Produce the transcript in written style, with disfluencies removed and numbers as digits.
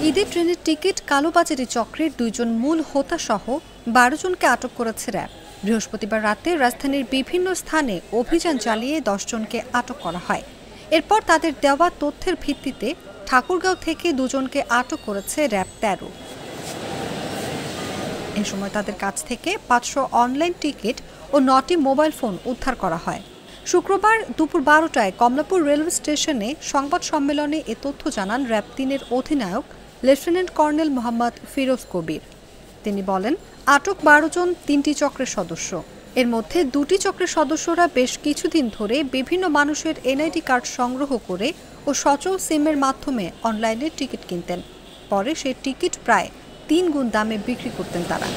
ঈদের ট্রেনের টিকিট কালোবাজারি চক্রের ২ জন মূল হোতাসহ ১২ জনকে আটক করেছে র্যাব। বৃহস্পতিবার রাতে রাজধানীর বিভিন্ন স্থানে অভিযান চালিয়ে ১০ জনকে আটক করা হয়। এরপর তাদের দেওয়া তথ্যের ভিত্তিতে ঠাকুরগাঁও থেকে ২ জনকে আটক করেছে র্যাব ১৩। এ সময় তাদের কাছ থেকে ৫০০ অনলাইন টিকিট ও ৯টি মোবাইল ফোন উদ্ধার করা হয়। শুক্রবার দুপুর ১২টায় কমলাপুর রেলওয়ে স্টেশনে সংবাদ সম্মেলনে এ তথ্য জানান র্যাব ৩-এর অধিনায়ক লেফটেন্যান্ট কর্নেল মোহাম্মদ ফিরোজ কবির। তিনি বলেন, আটক ১২ জন ৩টি চক্রের সদস্য। এর মধ্যে ২টি চক্রের সদস্যরা বেশ কিছুদিন ধরে বিভিন্ন মানুষের এনআইডি কার্ড সংগ্রহ করে ও সচল সিমের মাধ্যমে অনলাইনে টিকিট কিনতেন। পরে সেই টিকিট প্রায় ৩ গুণ দামে বিক্রি করতেন তারা।